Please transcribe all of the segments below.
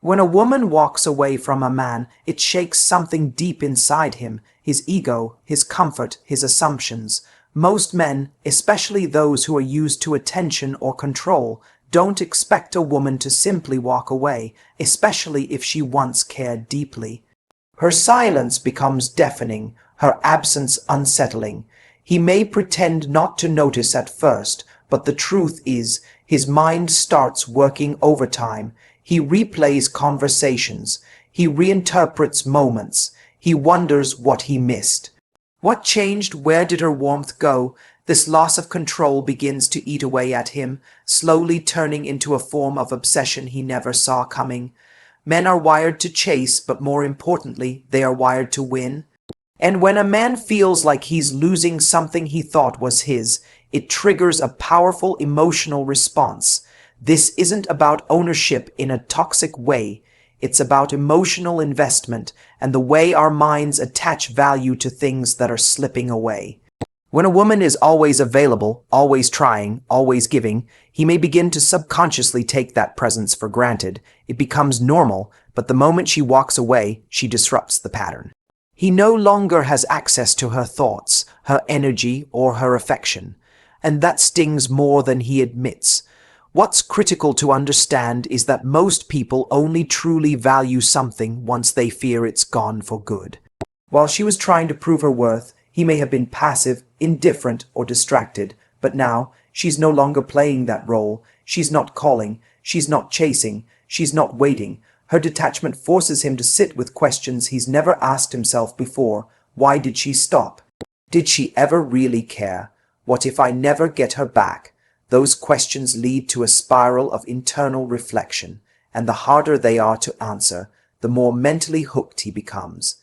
When a woman walks away from a man, it shakes something deep inside him, his ego, his comfort, his assumptions. Most men, especially those who are used to attention or control, don't expect a woman to simply walk away, especially if she once cared deeply. Her silence becomes deafening, her absence unsettling. He may pretend not to notice at first, but the truth is, his mind starts working overtime. He replays conversations. He reinterprets moments. He wonders what he missed. What changed? Where did her warmth go? This loss of control begins to eat away at him, slowly turning into a form of obsession he never saw coming. Men are wired to chase, but more importantly, they are wired to win. And when a man feels like he's losing something he thought was his, it triggers a powerful emotional response. This isn't about ownership in a toxic way. It's about emotional investment and the way our minds attach value to things that are slipping away. When a woman is always available, always trying, always giving, he may begin to subconsciously take that presence for granted. It becomes normal, but the moment she walks away, she disrupts the pattern. He no longer has access to her thoughts, her energy, or her affection, and that stings more than he admits. What's critical to understand is that most people only truly value something once they fear it's gone for good. While she was trying to prove her worth, he may have been passive, indifferent, or distracted, but now she's no longer playing that role. She's not calling, she's not chasing, she's not waiting. Her detachment forces him to sit with questions he's never asked himself before. Why did she stop? Did she ever really care? What if I never get her back? Those questions lead to a spiral of internal reflection, and the harder they are to answer, the more mentally hooked he becomes.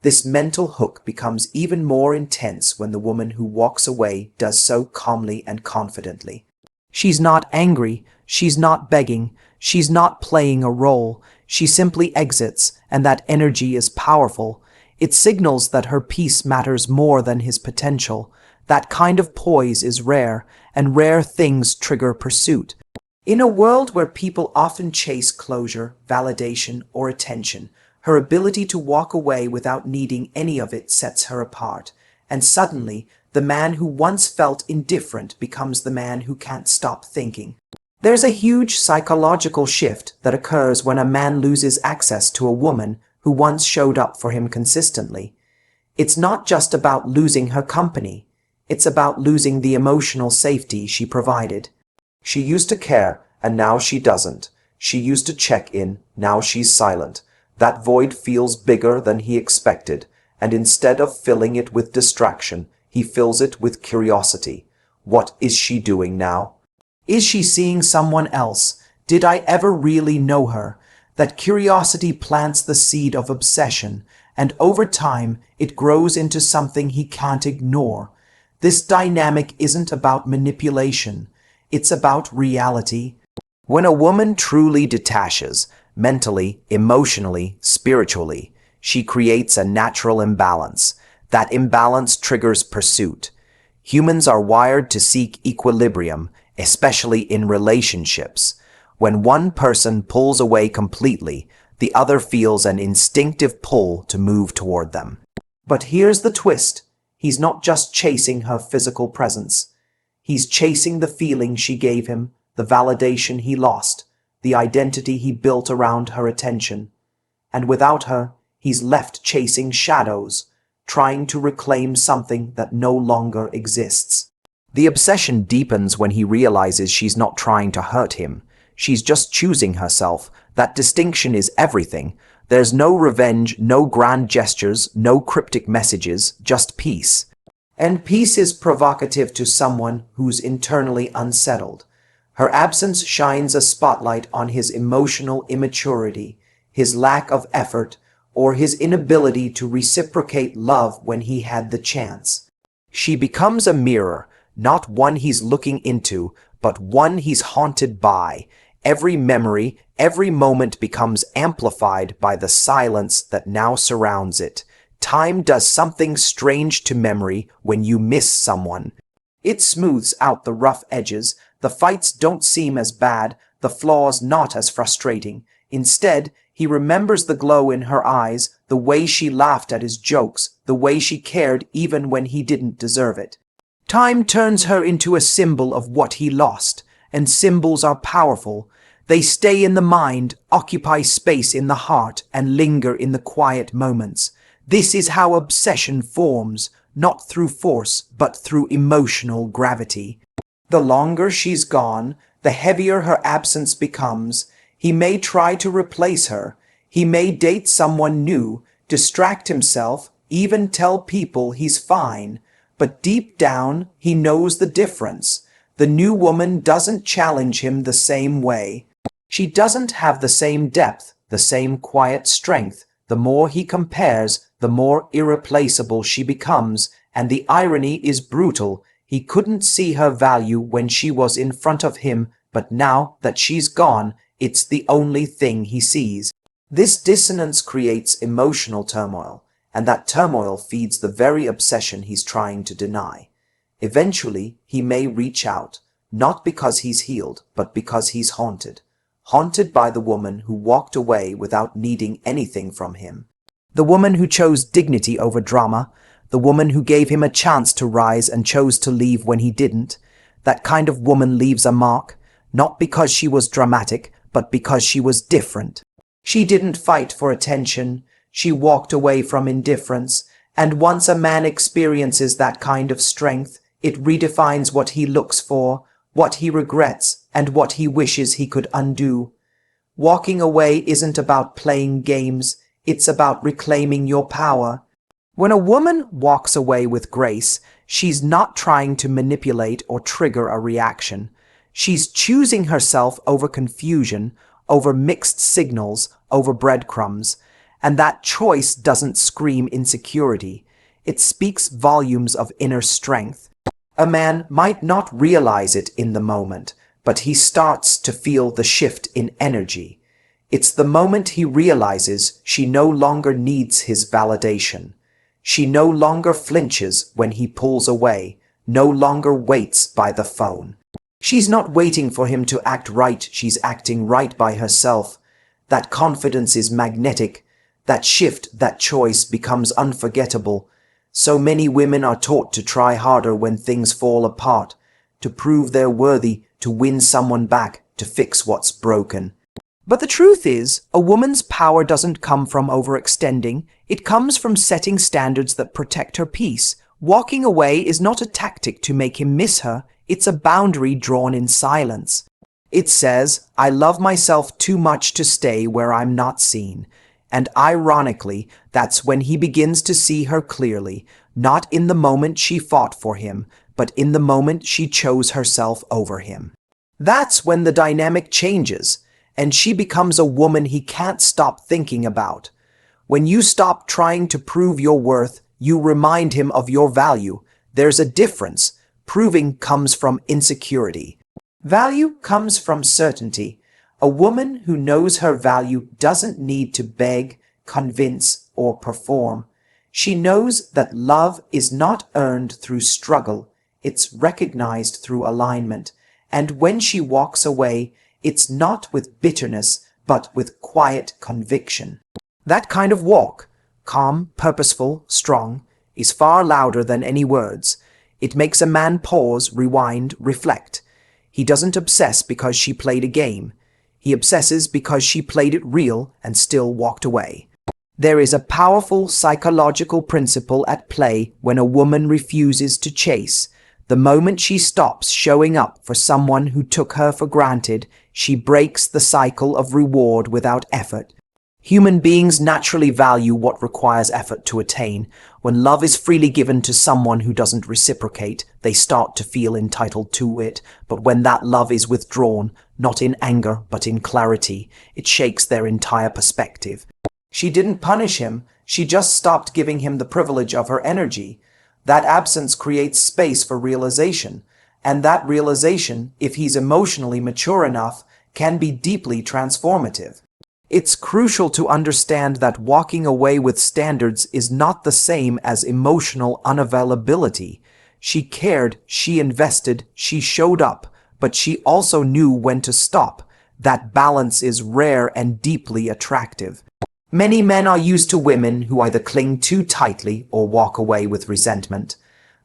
This mental hook becomes even more intense when the woman who walks away does so calmly and confidently. She's not angry, she's not begging, she's not playing a role. She simply exits, and that energy is powerful. It signals that her peace matters more than his potential. That kind of poise is rare, and rare things trigger pursuit. In a world where people often chase closure, validation, or attention, her ability to walk away without needing any of it sets her apart. And suddenly, the man who once felt indifferent becomes the man who can't stop thinking. There's a huge psychological shift that occurs when a man loses access to a woman who once showed up for him consistently. It's not just about losing her company. It's about losing the emotional safety she provided. She used to care, and now she doesn't. She used to check in, now she's silent. That void feels bigger than he expected, and instead of filling it with distraction, he fills it with curiosity. What is she doing now? Is she seeing someone else? Did I ever really know her? That curiosity plants the seed of obsession, and over time it grows into something he can't ignore. This dynamic isn't about manipulation. It's about reality. When a woman truly detaches, mentally, emotionally, spiritually, she creates a natural imbalance. That imbalance triggers pursuit. Humans are wired to seek equilibrium, especially in relationships. When one person pulls away completely, the other feels an instinctive pull to move toward them. But here's the twist. He's not just chasing her physical presence. He's chasing the feeling she gave him, the validation he lost, the identity he built around her attention. And without her, he's left chasing shadows, trying to reclaim something that no longer exists. The obsession deepens when he realizes she's not trying to hurt him. She's just choosing herself. That distinction is everything. There's no revenge, no grand gestures, no cryptic messages, just peace. And peace is provocative to someone who's internally unsettled. Her absence shines a spotlight on his emotional immaturity, his lack of effort, or his inability to reciprocate love when he had the chance. She becomes a mirror, not one he's looking into, but one he's haunted by. Every memory, every moment becomes amplified by the silence that now surrounds it. Time does something strange to memory when you miss someone. It smooths out the rough edges. The fights don't seem as bad, the flaws not as frustrating. Instead, he remembers the glow in her eyes, the way she laughed at his jokes, the way she cared even when he didn't deserve it. Time turns her into a symbol of what he lost, and symbols are powerful. They stay in the mind, occupy space in the heart, and linger in the quiet moments. This is how obsession forms, not through force, but through emotional gravity. The longer she's gone, the heavier her absence becomes. He may try to replace her. He may date someone new, distract himself, even tell people he's fine. But deep down, he knows the difference. The new woman doesn't challenge him the same way. She doesn't have the same depth, the same quiet strength. The more he compares, the more irreplaceable she becomes, and the irony is brutal. He couldn't see her value when she was in front of him, but now that she's gone, it's the only thing he sees. This dissonance creates emotional turmoil, and that turmoil feeds the very obsession he's trying to deny. Eventually, he may reach out, not because he's healed, but because he's haunted. Haunted by the woman who walked away without needing anything from him. The woman who chose dignity over drama, the woman who gave him a chance to rise and chose to leave when he didn't. That kind of woman leaves a mark, not because she was dramatic, but because she was different. She didn't fight for attention, she walked away from indifference, and once a man experiences that kind of strength, it redefines what he looks for, what he regrets, and what he wishes he could undo. Walking away isn't about playing games, it's about reclaiming your power. When a woman walks away with grace, she's not trying to manipulate or trigger a reaction. She's choosing herself over confusion, over mixed signals, over breadcrumbs. And that choice doesn't scream insecurity. It speaks volumes of inner strength. A man might not realize it in the moment, but he starts to feel the shift in energy. It's the moment he realizes she no longer needs his validation. She no longer flinches when he pulls away, no longer waits by the phone. She's not waiting for him to act right, she's acting right by herself. That confidence is magnetic. That shift, that choice becomes unforgettable. So many women are taught to try harder when things fall apart, to prove they're worthy, to win someone back, to fix what's broken. But the truth is, a woman's power doesn't come from overextending. It comes from setting standards that protect her peace. Walking away is not a tactic to make him miss her. It's a boundary drawn in silence. It says, I love myself too much to stay where I'm not seen. And ironically, that's when he begins to see her clearly, not in the moment she fought for him, but in the moment she chose herself over him. That's when the dynamic changes, and she becomes a woman he can't stop thinking about. When you stop trying to prove your worth, you remind him of your value. There's a difference. Proving comes from insecurity. Value comes from certainty. A woman who knows her value doesn't need to beg, convince, or perform. She knows that love is not earned through struggle. It's recognized through alignment. And when she walks away, it's not with bitterness, but with quiet conviction. That kind of walk, calm, purposeful, strong, is far louder than any words. It makes a man pause, rewind, reflect. He doesn't obsess because she played a game. He obsesses because she played it real and still walked away. There is a powerful psychological principle at play when a woman refuses to chase. The moment she stops showing up for someone who took her for granted, she breaks the cycle of reward without effort. Human beings naturally value what requires effort to attain. When love is freely given to someone who doesn't reciprocate, they start to feel entitled to it. But when that love is withdrawn, not in anger but in clarity, it shakes their entire perspective. She didn't punish him, she just stopped giving him the privilege of her energy. That absence creates space for realization, and that realization, if he's emotionally mature enough, can be deeply transformative. It's crucial to understand that walking away with standards is not the same as emotional unavailability. She cared, she invested, she showed up, but she also knew when to stop. That balance is rare and deeply attractive. Many men are used to women who either cling too tightly or walk away with resentment.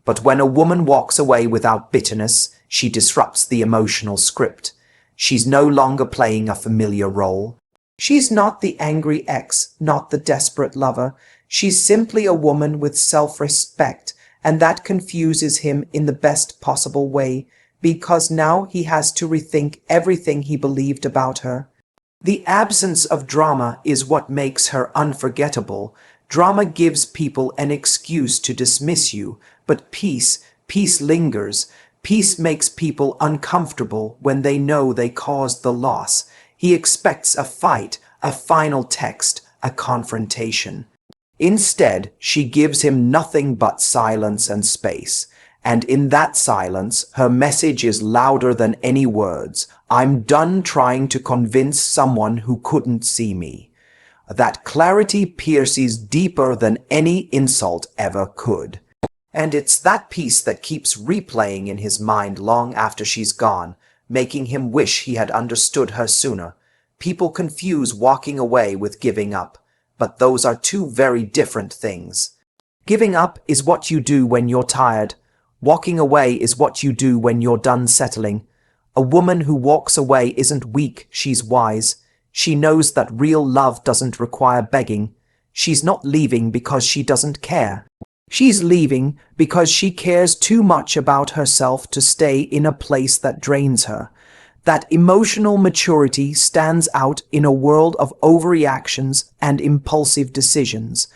But when a woman walks away without bitterness, she disrupts the emotional script. She's no longer playing a familiar role. She's not the angry ex, not the desperate lover. She's simply a woman with self-respect, and that confuses him in the best possible way, because now he has to rethink everything he believed about her. The absence of drama is what makes her unforgettable. Drama gives people an excuse to dismiss you, but peace lingers. Peace makes people uncomfortable when they know they caused the loss. He expects a fight, a final text, a confrontation. Instead, she gives him nothing but silence and space. And in that silence, her message is louder than any words. I'm done trying to convince someone who couldn't see me. That clarity pierces deeper than any insult ever could. And it's that piece that keeps replaying in his mind long after she's gone, making him wish he had understood her sooner. People confuse walking away with giving up, but those are two very different things. Giving up is what you do when you're tired. Walking away is what you do when you're done settling. A woman who walks away isn't weak, she's wise. She knows that real love doesn't require begging. She's not leaving because she doesn't care. She's leaving because she cares too much about herself to stay in a place that drains her. That emotional maturity stands out in a world of overreactions and impulsive decisions.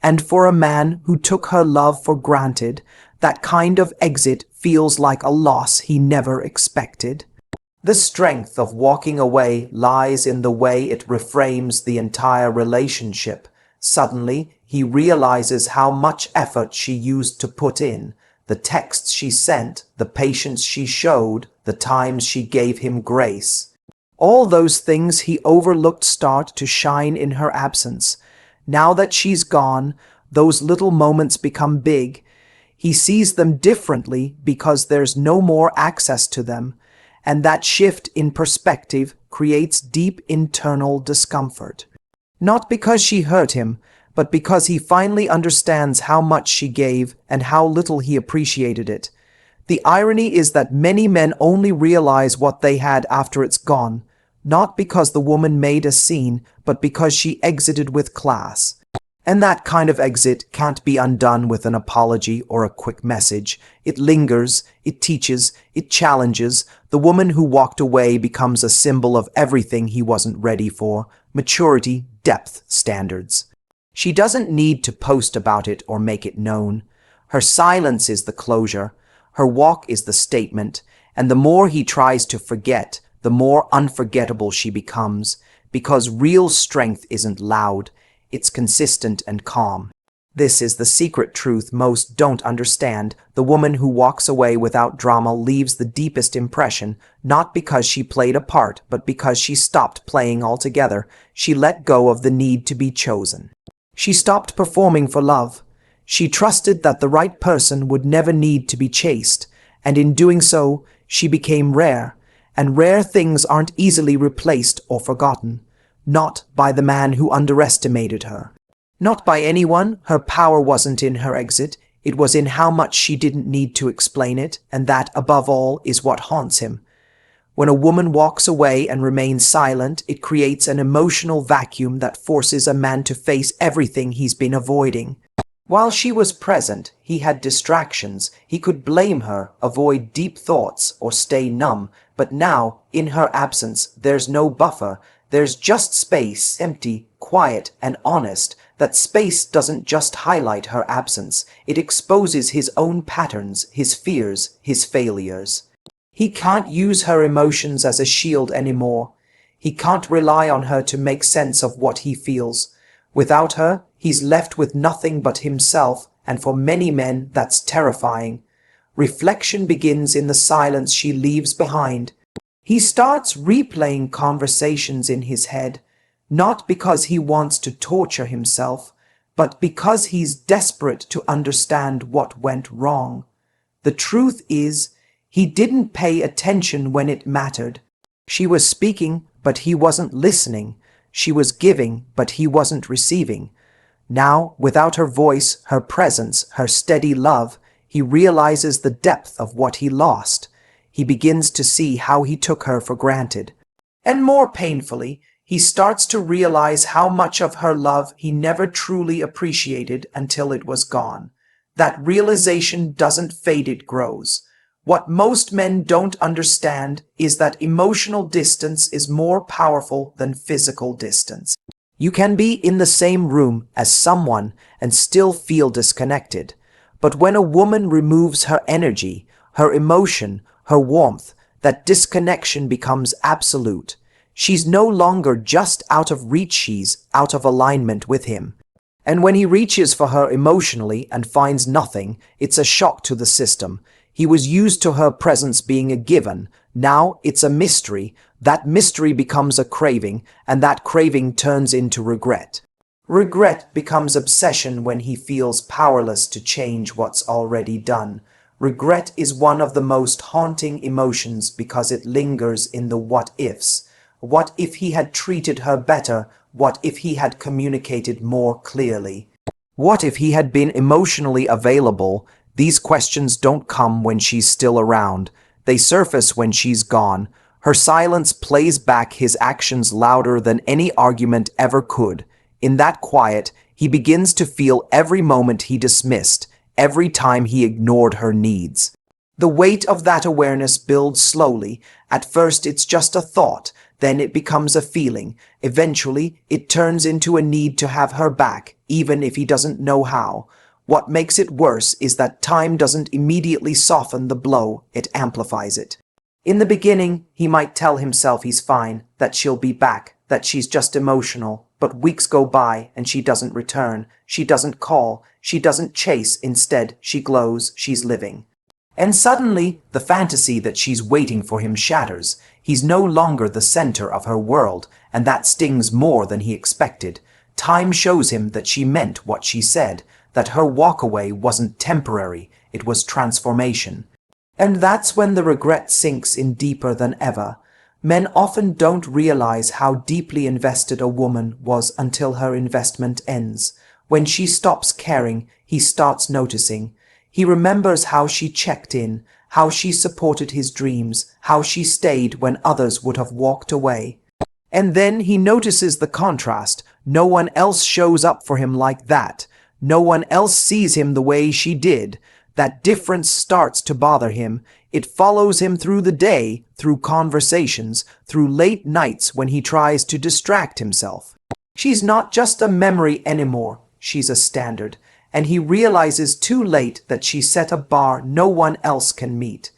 And for a man who took her love for granted, that kind of exit feels like a loss he never expected. The strength of walking away lies in the way it reframes the entire relationship. Suddenly, he realizes how much effort she used to put in, the texts she sent, the patience she showed, the times she gave him grace. All those things he overlooked start to shine in her absence. Now that she's gone, those little moments become big. He sees them differently because there's no more access to them, and that shift in perspective creates deep internal discomfort. Not because she hurt him, but because he finally understands how much she gave and how little he appreciated it. The irony is that many men only realize what they had after it's gone, not because the woman made a scene, but because she exited with class. And that kind of exit can't be undone with an apology or a quick message. It lingers, it teaches, it challenges. The woman who walked away becomes a symbol of everything he wasn't ready for: maturity, depth, standards. She doesn't need to post about it or make it known. Her silence is the closure. Her walk is the statement. And the more he tries to forget, the more unforgettable she becomes. Because real strength isn't loud. It's consistent and calm. This is the secret truth most don't understand. The woman who walks away without drama leaves the deepest impression, not because she played a part, but because she stopped playing altogether. She let go of the need to be chosen. She stopped performing for love. She trusted that the right person would never need to be chased, and in doing so, she became rare. And rare things aren't easily replaced or forgotten. Not by the man who underestimated her. Not by anyone. Her power wasn't in her exit. It was in how much she didn't need to explain it, and that, above all, is what haunts him. When a woman walks away and remains silent, it creates an emotional vacuum that forces a man to face everything he's been avoiding. While she was present, he had distractions. He could blame her, avoid deep thoughts, or stay numb. But now, in her absence, there's no buffer. There's just space, empty, quiet, and honest. That space doesn't just highlight her absence. It exposes his own patterns, his fears, his failures. He can't use her emotions as a shield anymore. He can't rely on her to make sense of what he feels. Without her, he's left with nothing but himself, and for many men, that's terrifying. Reflection begins in the silence she leaves behind. He starts replaying conversations in his head, not because he wants to torture himself, but because he's desperate to understand what went wrong. The truth is, he didn't pay attention when it mattered. She was speaking, but he wasn't listening. She was giving, but he wasn't receiving. Now, without her voice, her presence, her steady love, he realizes the depth of what he lost. He begins to see how he took her for granted. And more painfully, he starts to realize how much of her love he never truly appreciated until it was gone. That realization doesn't fade, it grows. What most men don't understand is that emotional distance is more powerful than physical distance. You can be in the same room as someone and still feel disconnected. But when a woman removes her energy, her emotion, her warmth, that disconnection becomes absolute. She's no longer just out of reach, she's out of alignment with him. And when he reaches for her emotionally and finds nothing, it's a shock to the system. He was used to her presence being a given. Now it's a mystery. That mystery becomes a craving, and that craving turns into regret. Regret becomes obsession when he feels powerless to change what's already done. Regret is one of the most haunting emotions because it lingers in the what-ifs. What if he had treated her better? What if he had communicated more clearly? What if he had been emotionally available? These questions don't come when she's still around. They surface when she's gone. Her silence plays back his actions louder than any argument ever could. In that quiet, he begins to feel every moment he dismissed, every time he ignored her needs. The weight of that awareness builds slowly. At first it's just a thought, then it becomes a feeling. Eventually, it turns into a need to have her back, even if he doesn't know how. What makes it worse is that time doesn't immediately soften the blow, it amplifies it. In the beginning, he might tell himself he's fine, that she'll be back, that she's just emotional. But weeks go by and she doesn't return, she doesn't call, she doesn't chase, instead she glows, she's living. And suddenly, the fantasy that she's waiting for him shatters. He's no longer the center of her world, and that stings more than he expected. Time shows him that she meant what she said, that her walkaway wasn't temporary, it was transformation. And that's when the regret sinks in deeper than ever. Men often don't realize how deeply invested a woman was until her investment ends. When she stops caring, he starts noticing. He remembers how she checked in, how she supported his dreams, how she stayed when others would have walked away. And then he notices the contrast. No one else shows up for him like that. No one else sees him the way she did. That difference starts to bother him. It follows him through the day, through conversations, through late nights when he tries to distract himself. She's not just a memory anymore, she's a standard. And he realizes too late that she set a bar no one else can meet.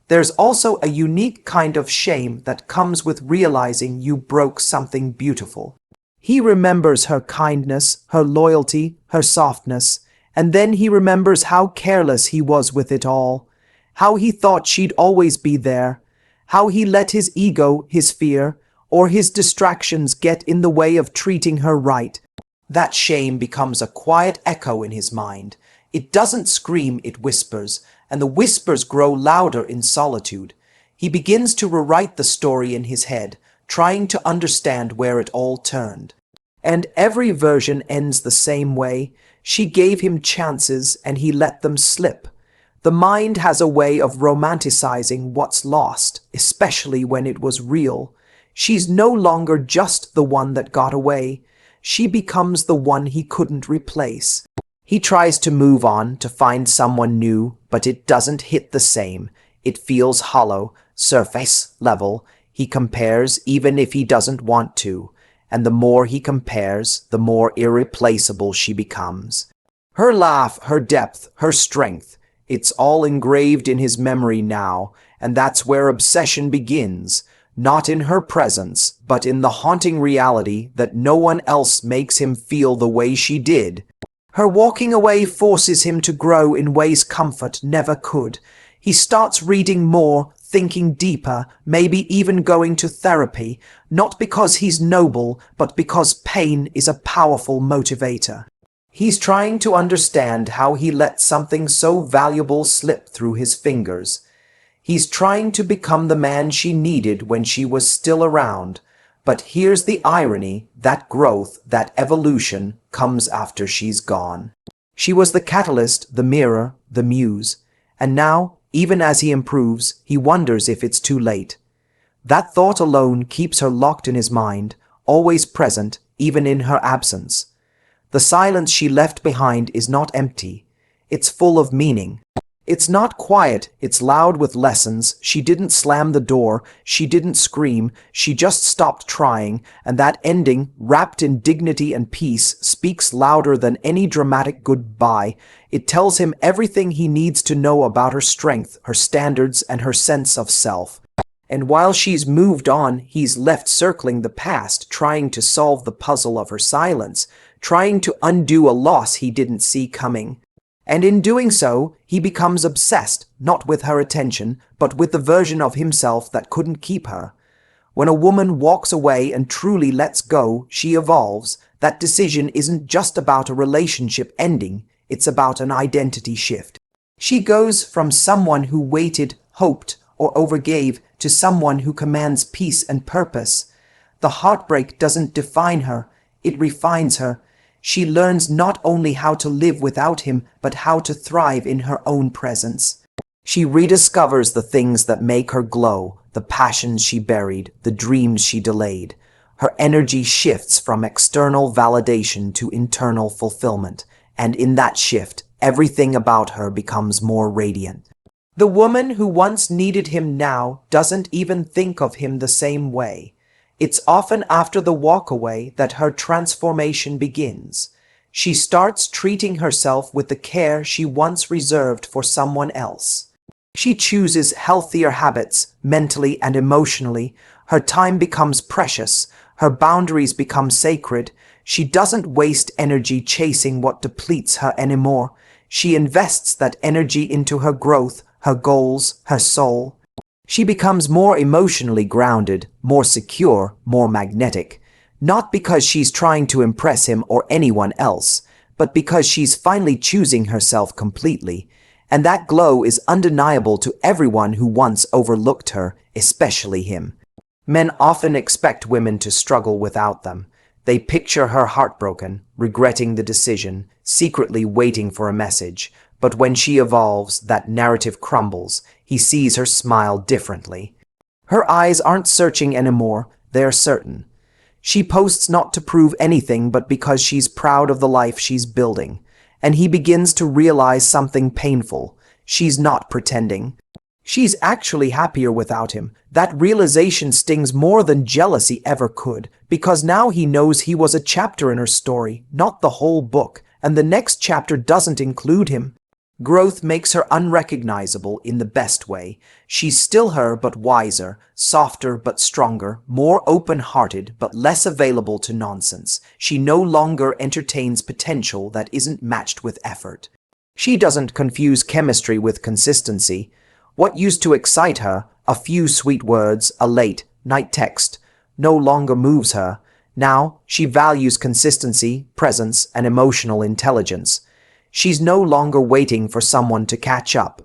There's also a unique kind of shame that comes with realizing you broke something beautiful. He remembers her kindness, her loyalty, her softness, and then he remembers how careless he was with it all, how he thought she'd always be there, how he let his ego, his fear, or his distractions get in the way of treating her right. That shame becomes a quiet echo in his mind. It doesn't scream, it whispers, and the whispers grow louder in solitude. He begins to rewrite the story in his head, trying to understand where it all turned. And every version ends the same way. She gave him chances and he let them slip. The mind has a way of romanticizing what's lost, especially when it was real. She's no longer just the one that got away. She becomes the one he couldn't replace. He tries to move on, to find someone new, but it doesn't hit the same. It feels hollow, surface level. He compares even if he doesn't want to. And the more he compares, the more irreplaceable she becomes. Her laugh, her depth, her strength, it's all engraved in his memory now, and that's where obsession begins. Not in her presence, but in the haunting reality that no one else makes him feel the way she did. Her walking away forces him to grow in ways comfort never could. He starts reading more, thinking deeper, maybe even going to therapy, not because he's noble, but because pain is a powerful motivator. He's trying to understand how he let something so valuable slip through his fingers. He's trying to become the man she needed when she was still around, But here's the irony: that growth, that evolution, comes after she's gone. She was the catalyst, the mirror, the muse. And now, even as he improves, he wonders if it's too late. That thought alone keeps her locked in his mind, always present, even in her absence. The silence she left behind is not empty. It's full of meaning. It's not quiet, it's loud with lessons. She didn't slam the door, she didn't scream, she just stopped trying, and that ending, wrapped in dignity and peace, speaks louder than any dramatic goodbye. It tells him everything he needs to know about her strength, her standards, and her sense of self. And while she's moved on, he's left circling the past, trying to solve the puzzle of her silence, trying to undo a loss he didn't see coming. And in doing so, he becomes obsessed, not with her attention, but with the version of himself that couldn't keep her. When a woman walks away and truly lets go, she evolves. That decision isn't just about a relationship ending, it's about an identity shift. She goes from someone who waited, hoped, or overgave to someone who commands peace and purpose. The heartbreak doesn't define her, it refines her. She learns not only how to live without him, but how to thrive in her own presence. She rediscovers the things that make her glow, the passions she buried, the dreams she delayed. Her energy shifts from external validation to internal fulfillment, and in that shift, everything about her becomes more radiant. The woman who once needed him now doesn't even think of him the same way. It's often after the walkaway that her transformation begins. She starts treating herself with the care she once reserved for someone else. She chooses healthier habits, mentally and emotionally. Her time becomes precious. Her boundaries become sacred. She doesn't waste energy chasing what depletes her anymore. She invests that energy into her growth, her goals, her soul. She becomes more emotionally grounded, more secure, more magnetic. Not because she's trying to impress him or anyone else, but because she's finally choosing herself completely. And that glow is undeniable to everyone who once overlooked her, especially him. Men often expect women to struggle without them. They picture her heartbroken, regretting the decision, secretly waiting for a message. But when she evolves, that narrative crumbles. He sees her smile differently. Her eyes aren't searching anymore, they're certain. She posts not to prove anything but because she's proud of the life she's building. And he begins to realize something painful. She's not pretending. She's actually happier without him. That realization stings more than jealousy ever could, because now he knows he was a chapter in her story, not the whole book, and the next chapter doesn't include him. Growth makes her unrecognizable in the best way. She's still her, but wiser, softer but stronger, more open-hearted but less available to nonsense. She no longer entertains potential that isn't matched with effort. She doesn't confuse chemistry with consistency. What used to excite her, a few sweet words, a late-night text, no longer moves her. Now she values consistency, presence, and emotional intelligence. She's no longer waiting for someone to catch up.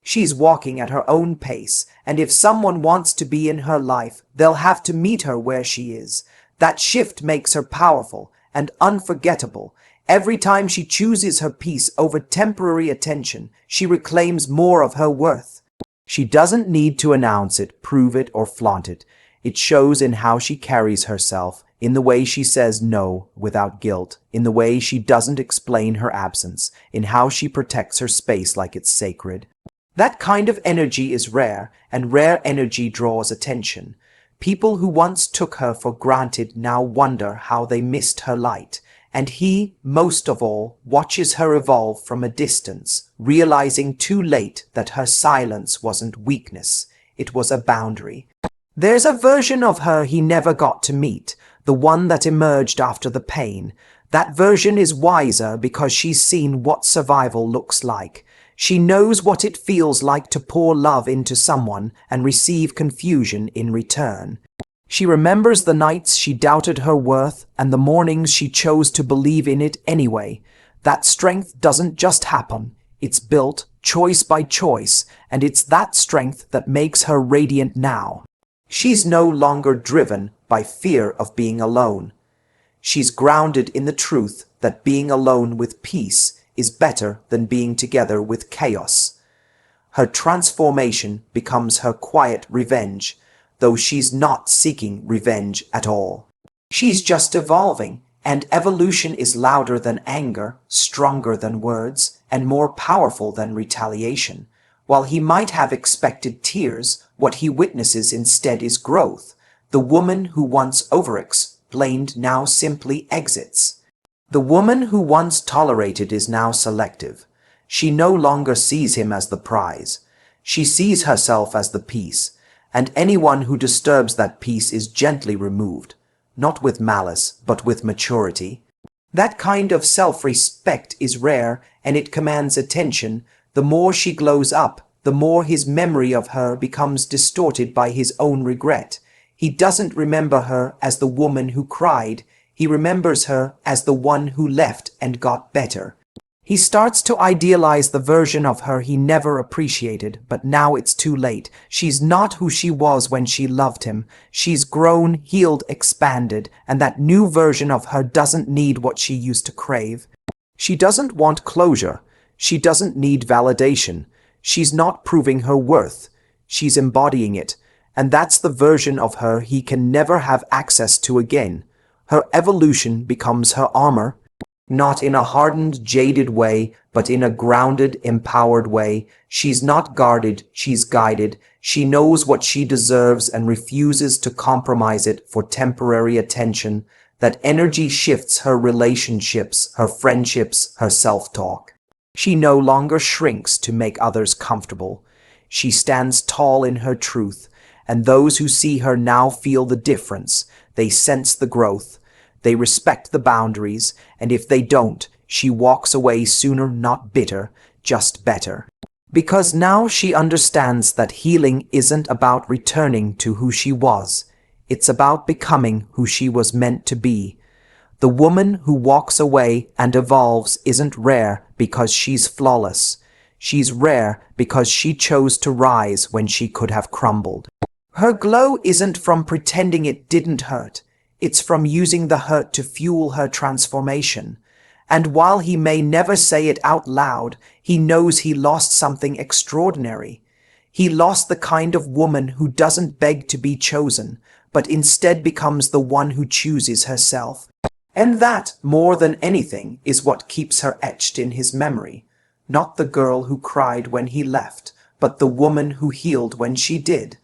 She's walking at her own pace, and if someone wants to be in her life, they'll have to meet her where she is. That shift makes her powerful and unforgettable. Every time she chooses her peace over temporary attention, she reclaims more of her worth. She doesn't need to announce it, prove it, or flaunt it. It shows in how she carries herself, in the way she says no without guilt, in the way she doesn't explain her absence, in how she protects her space like it's sacred. That kind of energy is rare, and rare energy draws attention. People who once took her for granted now wonder how they missed her light, and he, most of all, watches her evolve from a distance, realizing too late that her silence wasn't weakness, it was a boundary. There's a version of her he never got to meet, the one that emerged after the pain. That version is wiser because she's seen what survival looks like. She knows what it feels like to pour love into someone and receive confusion in return. She remembers the nights she doubted her worth and the mornings she chose to believe in it anyway. That strength doesn't just happen. It's built choice by choice, and it's that strength that makes her radiant now. She's no longer driven by fear of being alone. She's grounded in the truth that being alone with peace is better than being together with chaos. Her transformation becomes her quiet revenge, though she's not seeking revenge at all. She's just evolving, and evolution is louder than anger, stronger than words, and more powerful than retaliation. While he might have expected tears, what he witnesses instead is growth. The woman who once overexplained now simply exits. The woman who once tolerated is now selective. She no longer sees him as the prize. She sees herself as the peace, and anyone who disturbs that peace is gently removed, not with malice, but with maturity. That kind of self-respect is rare, and it commands attention. The more she glows up, the more his memory of her becomes distorted by his own regret. He doesn't remember her as the woman who cried. He remembers her as the one who left and got better. He starts to idealize the version of her he never appreciated, but now it's too late. She's not who she was when she loved him. She's grown, healed, expanded, and that new version of her doesn't need what she used to crave. She doesn't want closure. She doesn't need validation. She's not proving her worth. She's embodying it, and that's the version of her he can never have access to again. Her evolution becomes her armor. Not in a hardened, jaded way, but in a grounded, empowered way. She's not guarded, she's guided. She knows what she deserves and refuses to compromise it for temporary attention. That energy shifts her relationships, her friendships, her self-talk. She no longer shrinks to make others comfortable. She stands tall in her truth, and those who see her now feel the difference. They sense the growth. They respect the boundaries, and if they don't, she walks away sooner, not bitter, just better. Because now she understands that healing isn't about returning to who she was. It's about becoming who she was meant to be. The woman who walks away and evolves isn't rare because she's flawless. She's rare because she chose to rise when she could have crumbled. Her glow isn't from pretending it didn't hurt. It's from using the hurt to fuel her transformation. And while he may never say it out loud, he knows he lost something extraordinary. He lost the kind of woman who doesn't beg to be chosen, but instead becomes the one who chooses herself. And that, more than anything, is what keeps her etched in his memory. Not the girl who cried when he left, but the woman who healed when she did.